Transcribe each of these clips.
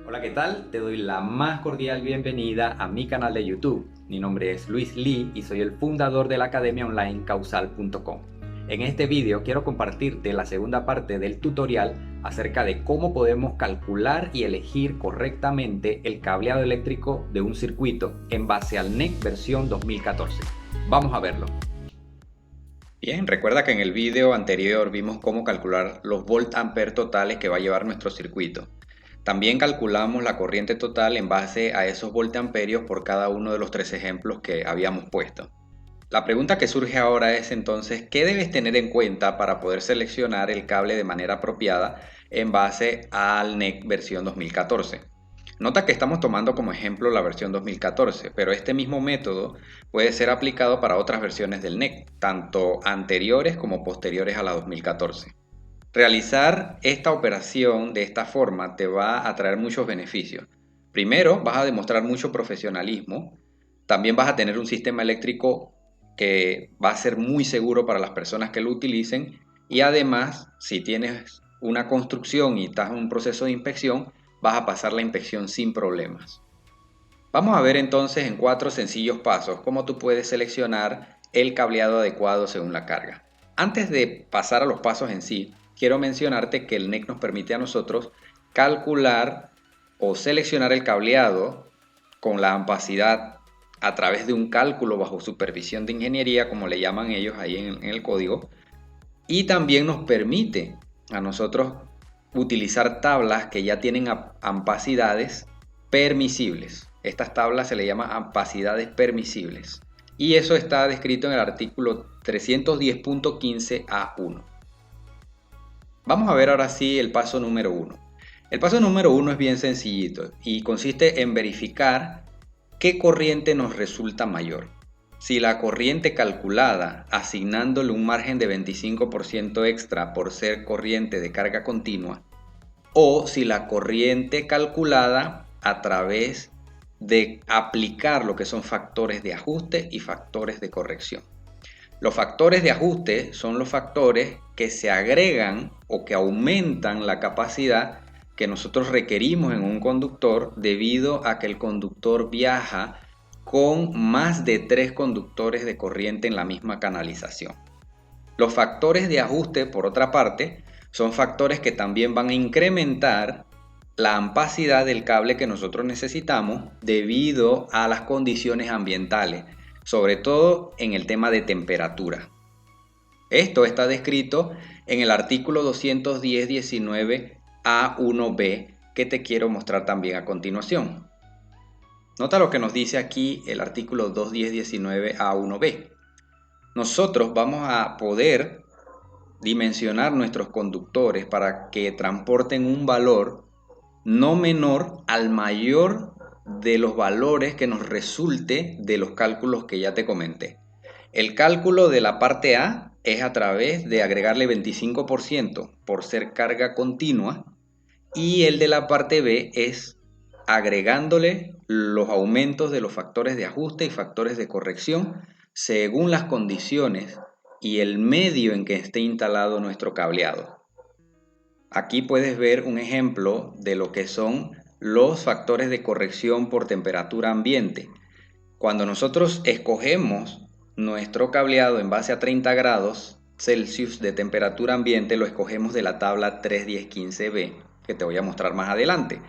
Hola, ¿qué tal? Te doy la más cordial bienvenida a mi canal de YouTube. Mi nombre es Luis Lee y soy el fundador de la academia online causal.com. En este vídeo quiero compartirte la segunda parte del tutorial acerca de cómo podemos calcular y elegir correctamente el cableado eléctrico de un circuito en base al NEC versión 2014. Vamos a verlo. Bien, recuerda que en el vídeo anterior vimos cómo calcular los volt-ampere totales que va a llevar nuestro circuito. También calculamos la corriente total en base a esos voltamperios por cada uno de los tres ejemplos que habíamos puesto. La pregunta que surge ahora es entonces, ¿qué debes tener en cuenta para poder seleccionar el cable de manera apropiada en base al NEC versión 2014? Nota que estamos tomando como ejemplo la versión 2014, pero este mismo método puede ser aplicado para otras versiones del NEC, tanto anteriores como posteriores a la 2014. Realizar esta operación de esta forma te va a traer muchos beneficios. Primero, vas a demostrar mucho profesionalismo. También vas a tener un sistema eléctrico que va a ser muy seguro para las personas que lo utilicen. Y además, si tienes una construcción y estás en un proceso de inspección, vas a pasar la inspección sin problemas. Vamos a ver entonces en 4 sencillos pasos cómo tú puedes seleccionar el cableado adecuado según la carga. Antes de pasar a los pasos en sí, quiero mencionarte que el NEC nos permite a nosotros calcular o seleccionar el cableado con la ampacidad a través de un cálculo bajo supervisión de ingeniería, como le llaman ellos ahí en el código, y también nos permite a nosotros utilizar tablas que ya tienen ampacidades permisibles. Estas tablas se le llaman ampacidades permisibles. Y eso está descrito en el artículo 310.15A1. Vamos a ver ahora sí el paso número 1. El paso número 1 es bien sencillito y consiste en verificar qué corriente nos resulta mayor. Si la corriente calculada, asignándole un margen de 25% extra por ser corriente de carga continua, o si la corriente calculada a través de aplicar lo que son factores de ajuste y factores de corrección. Los factores de ajuste son los factores que se agregan o que aumentan la capacidad que nosotros requerimos en un conductor debido a que el conductor viaja con más de 3 conductores de corriente en la misma canalización. Los factores de ajuste, por otra parte, son factores que también van a incrementar la ampacidad del cable que nosotros necesitamos debido a las condiciones ambientales, sobre todo en el tema de temperatura. Esto está descrito en el artículo 210.19A1B que te quiero mostrar también a continuación. Nota lo que nos dice aquí el artículo 210.19A1B. Nosotros vamos a poder dimensionar nuestros conductores para que transporten un valor no menor al mayor de los valores que nos resulte de los cálculos que ya te comenté. El cálculo de la parte A es a través de agregarle 25% por ser carga continua y el de la parte B es agregándole los aumentos de los factores de ajuste y factores de corrección según las condiciones y el medio en que esté instalado nuestro cableado. Aquí puedes ver un ejemplo de lo que son los factores de corrección por temperatura ambiente. Cuando nosotros escogemos nuestro cableado en base a 30 grados Celsius de temperatura ambiente, lo escogemos de la tabla 31015B, que te voy a mostrar más adelante.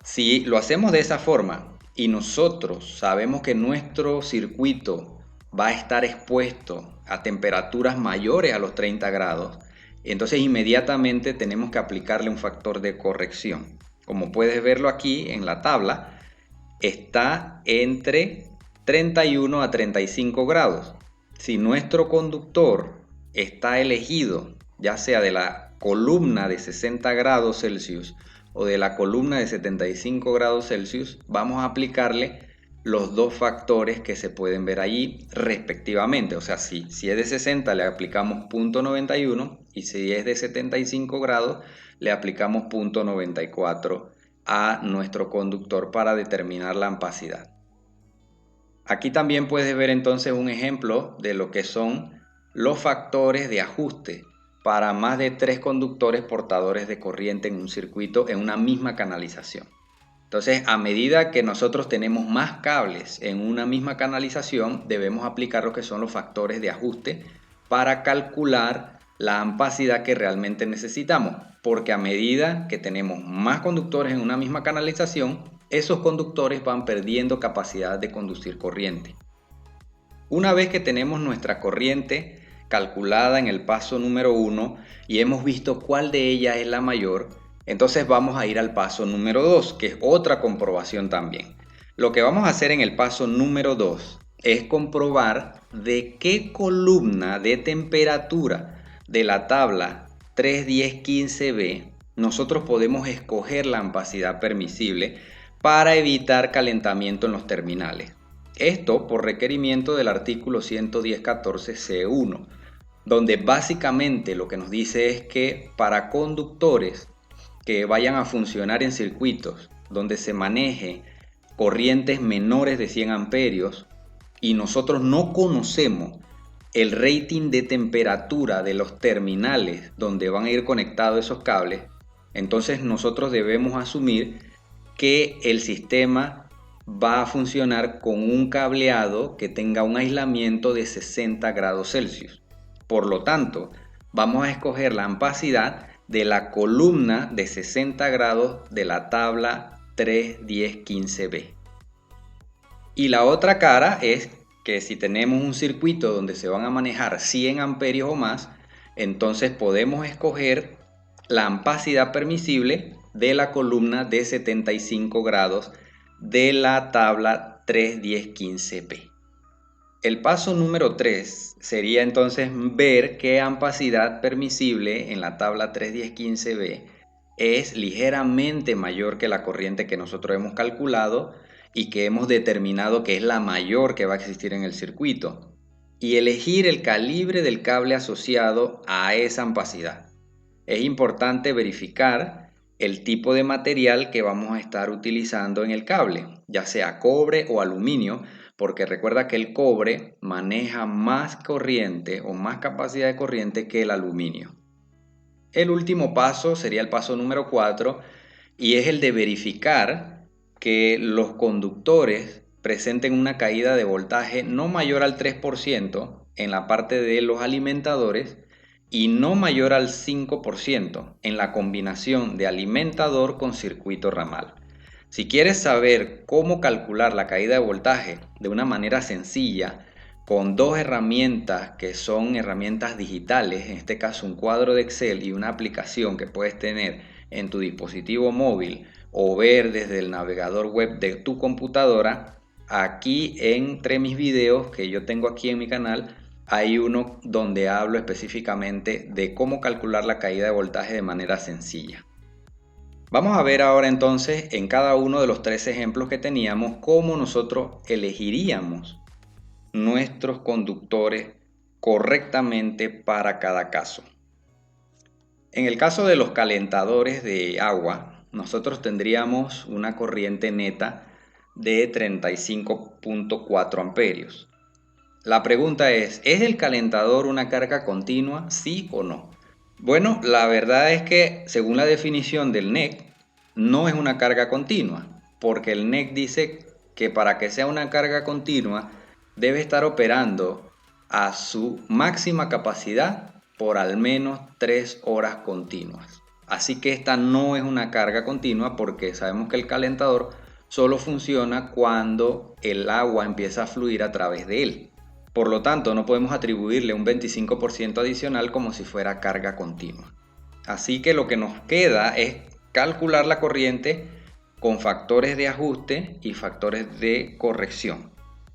Si lo hacemos de esa forma y nosotros sabemos que nuestro circuito va a estar expuesto a temperaturas mayores a los 30 grados, entonces inmediatamente tenemos que aplicarle un factor de corrección. Como puedes verlo aquí en la tabla, está entre 31 a 35 grados. Si nuestro conductor está elegido, ya sea de la columna de 60 grados Celsius o de la columna de 75 grados Celsius, vamos a aplicarle los dos factores que se pueden ver allí respectivamente. O sea, si es de 60 le aplicamos 0.91 y si es de 75 grados le aplicamos 0.94 a nuestro conductor para determinar la ampacidad. Aquí también puedes ver entonces un ejemplo de lo que son los factores de ajuste. para más de 3 conductores portadores de corriente en un circuito en una misma canalización. Entonces, a medida que nosotros tenemos más cables en una misma canalización, debemos aplicar lo que son los factores de ajuste para calcular la ampacidad que realmente necesitamos, porque a medida que tenemos más conductores en una misma canalización, esos conductores van perdiendo capacidad de conducir corriente. Una vez que tenemos nuestra corriente calculada en el paso número 1 y hemos visto cuál de ellas es la mayor, entonces vamos a ir al paso número 2, que es otra comprobación también. Lo que vamos a hacer en el paso número 2 es comprobar de qué columna de temperatura de la tabla 3.10.15b nosotros podemos escoger la ampacidad permisible para evitar calentamiento en los terminales. Esto por requerimiento del artículo 110.14c1, donde básicamente lo que nos dice es que para conductores que vayan a funcionar en circuitos donde se maneje corrientes menores de 100 amperios y nosotros no conocemos el rating de temperatura de los terminales donde van a ir conectados esos cables, entonces nosotros debemos asumir que el sistema va a funcionar con un cableado que tenga un aislamiento de 60 grados Celsius. Por lo tanto, vamos a escoger la ampacidad de la columna de 60 grados de la tabla 3.10.15b. Y la otra cara es que si tenemos un circuito donde se van a manejar 100 amperios o más, entonces podemos escoger la ampacidad permisible de la columna de 75 grados de la tabla 3.10.15b. El paso número 3 sería entonces ver qué ampacidad permisible en la tabla 3.10.15b es ligeramente mayor que la corriente que nosotros hemos calculado y que hemos determinado que es la mayor que va a existir en el circuito, y elegir el calibre del cable asociado a esa ampacidad. Es importante verificar el tipo de material que vamos a estar utilizando en el cable, ya sea cobre o aluminio, porque recuerda que el cobre maneja más corriente o más capacidad de corriente que el aluminio. El último paso sería el paso número 4 y es el de verificar que los conductores presenten una caída de voltaje no mayor al 3% en la parte de los alimentadores y no mayor al 5% en la combinación de alimentador con circuito ramal. Si quieres saber cómo calcular la caída de voltaje de una manera sencilla, con dos herramientas que son herramientas digitales, en este caso un cuadro de Excel y una aplicación que puedes tener en tu dispositivo móvil o ver desde el navegador web de tu computadora, aquí entre mis videos que yo tengo aquí en mi canal, hay uno donde hablo específicamente de cómo calcular la caída de voltaje de manera sencilla. Vamos a ver ahora entonces en cada uno de los tres ejemplos que teníamos cómo nosotros elegiríamos nuestros conductores correctamente para cada caso. En el caso de los calentadores de agua, nosotros tendríamos una corriente neta de 35.4 amperios. La pregunta ¿es el calentador una carga continua, sí o no? Bueno, la verdad es que según la definición del NEC, no es una carga continua, porque el NEC dice que para que sea una carga continua debe estar operando a su máxima capacidad por al menos 3 horas continuas. Así que esta no es una carga continua porque sabemos que el calentador solo funciona cuando el agua empieza a fluir a través de él. Por lo tanto, no podemos atribuirle un 25% adicional como si fuera carga continua. Así que lo que nos queda es calcular la corriente con factores de ajuste y factores de corrección.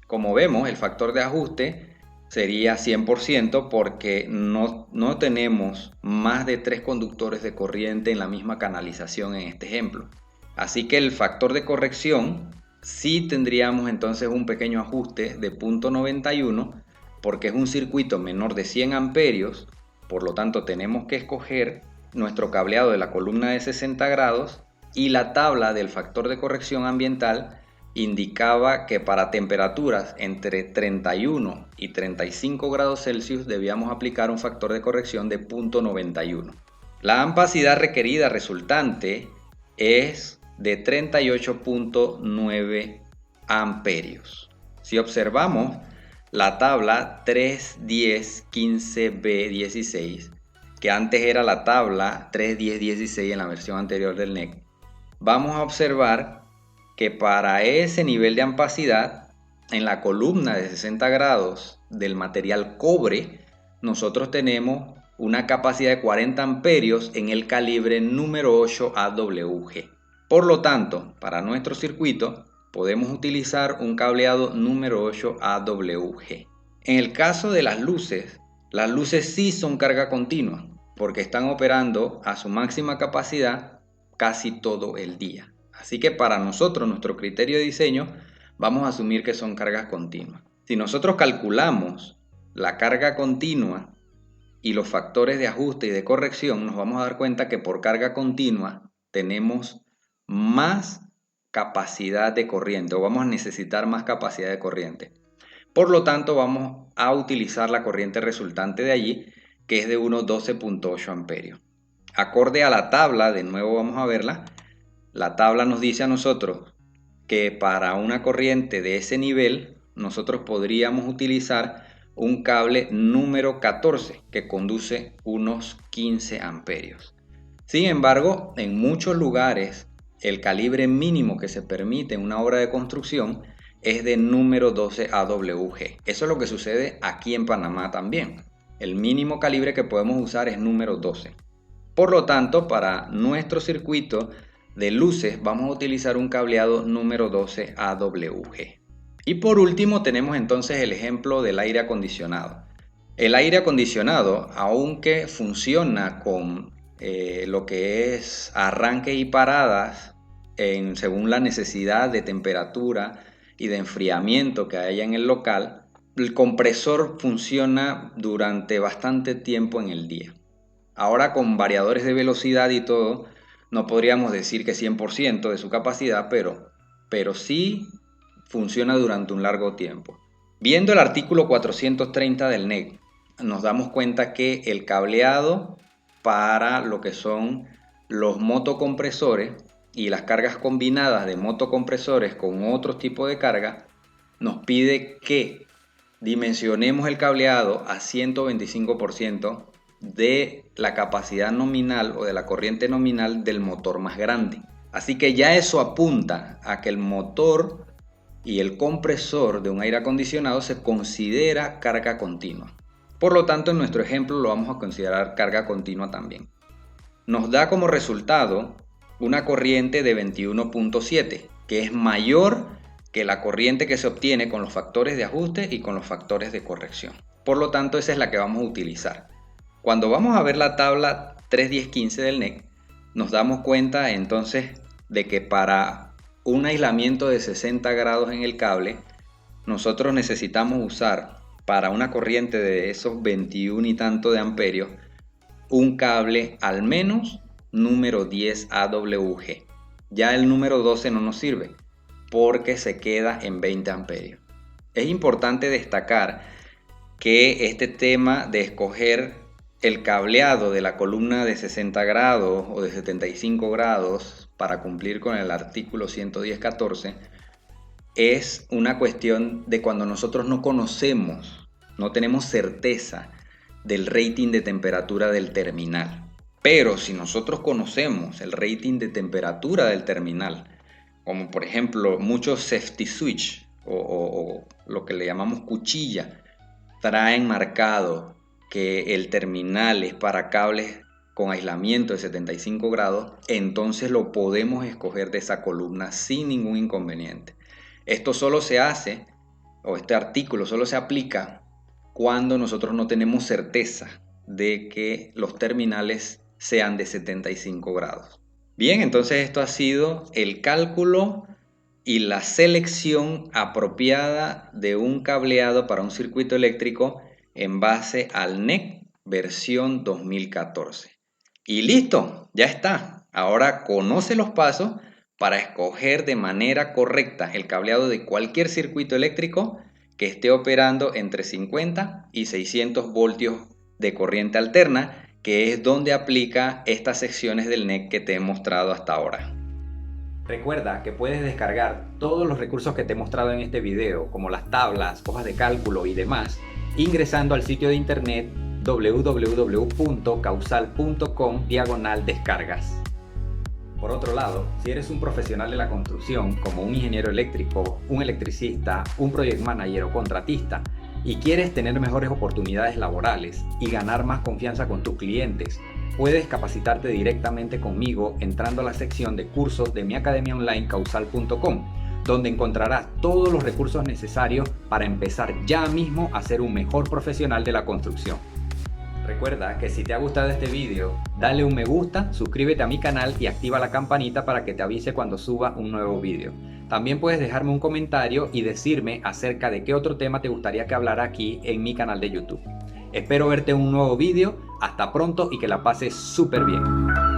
Como vemos, el factor de ajuste sería 100% porque no tenemos más de 3 conductores de corriente en la misma canalización en este ejemplo. Así que el factor de corrección sí tendríamos entonces un pequeño ajuste de 0.91 porque es un circuito menor de 100 amperios, por lo tanto tenemos que escoger nuestro cableado de la columna de 60 grados y la tabla del factor de corrección ambiental indicaba que para temperaturas entre 31 y 35 grados Celsius debíamos aplicar un factor de corrección de 0.91. La ampacidad requerida resultante es de 38.9 amperios. Si observamos la tabla 3.10.15b16, que antes era la tabla 3.10.16 en la versión anterior del NEC, vamos a observar que para ese nivel de ampacidad, en la columna de 60 grados del material cobre, nosotros tenemos una capacidad de 40 amperios en el calibre número 8 AWG. Por lo tanto, para nuestro circuito podemos utilizar un cableado número 8 AWG. En el caso de las luces sí son carga continua porque están operando a su máxima capacidad casi todo el día. Así que para nosotros, nuestro criterio de diseño, vamos a asumir que son cargas continuas. Si nosotros calculamos la carga continua y los factores de ajuste y de corrección, nos vamos a dar cuenta que por carga continua tenemos más capacidad de corriente o vamos a necesitar más capacidad de corriente. Por lo tanto, vamos a utilizar la corriente resultante de allí, que es de unos 12.8 amperios. Acorde a la tabla, de nuevo vamos a verla, la tabla nos dice a nosotros que para una corriente de ese nivel, nosotros podríamos utilizar un cable número 14 que conduce unos 15 amperios. Sin embargo, en muchos lugares, el calibre mínimo que se permite en una obra de construcción es de número 12 AWG. Eso es lo que sucede aquí en Panamá también. El mínimo calibre que podemos usar es número 12. Por lo tanto, para nuestro circuito de luces vamos a utilizar un cableado número 12 AWG. Y por último tenemos entonces el ejemplo del aire acondicionado. El aire acondicionado, aunque funciona con lo que es arranque y paradas según la necesidad de temperatura y de enfriamiento que haya en el local, el compresor funciona durante bastante tiempo en el día. Ahora con variadores de velocidad y todo, no podríamos decir que 100% de su capacidad, pero sí funciona durante un largo tiempo. Viendo el artículo 430 del NEC, nos damos cuenta que el cableado para lo que son los motocompresores y las cargas combinadas de motocompresores con otros tipos de carga, nos pide que dimensionemos el cableado a 125% de la capacidad nominal o de la corriente nominal del motor más grande. Así que ya eso apunta a que el motor y el compresor de un aire acondicionado se considera carga continua. Por lo tanto, en nuestro ejemplo lo vamos a considerar carga continua también. Nos da como resultado una corriente de 21.7, que es mayor que la corriente que se obtiene con los factores de ajuste y con los factores de corrección. Por lo tanto, esa es la que vamos a utilizar. Cuando vamos a ver la tabla 3.10.15 del NEC, nos damos cuenta entonces de que para un aislamiento de 60 grados en el cable, nosotros necesitamos usar para una corriente de esos 21 y tanto de amperios, un cable al menos número 10 AWG. Ya el número 12 no nos sirve porque se queda en 20 amperios. Es importante destacar que este tema de escoger el cableado de la columna de 60 grados o de 75 grados para cumplir con el artículo 110.14 es una cuestión de cuando nosotros no conocemos, no tenemos certeza del rating de temperatura del terminal. Pero si nosotros conocemos el rating de temperatura del terminal, como por ejemplo muchos safety switch o lo que le llamamos cuchilla, traen marcado que el terminal es para cables con aislamiento de 75 grados, entonces lo podemos escoger de esa columna sin ningún inconveniente. Esto solo se hace, o este artículo solo se aplica cuando nosotros no tenemos certeza de que los terminales sean de 75 grados. Bien, entonces esto ha sido el cálculo y la selección apropiada de un cableado para un circuito eléctrico en base al NEC versión 2014. Y listo, ya está. Ahora conoce los pasos para escoger de manera correcta el cableado de cualquier circuito eléctrico que esté operando entre 50 y 600 voltios de corriente alterna, que es donde aplica estas secciones del NEC que te he mostrado hasta ahora. Recuerda que puedes descargar todos los recursos que te he mostrado en este video, como las tablas, hojas de cálculo y demás, ingresando al sitio de internet www.causal.com/descargas. Por otro lado, si eres un profesional de la construcción, como un ingeniero eléctrico, un electricista, un project manager o contratista, y quieres tener mejores oportunidades laborales y ganar más confianza con tus clientes, puedes capacitarte directamente conmigo entrando a la sección de cursos de mi academia online causal.com, donde encontrarás todos los recursos necesarios para empezar ya mismo a ser un mejor profesional de la construcción. Recuerda que si te ha gustado este video, dale un me gusta, suscríbete a mi canal y activa la campanita para que te avise cuando suba un nuevo video. También puedes dejarme un comentario y decirme acerca de qué otro tema te gustaría que hablara aquí en mi canal de YouTube. Espero verte en un nuevo video, hasta pronto y que la pases súper bien.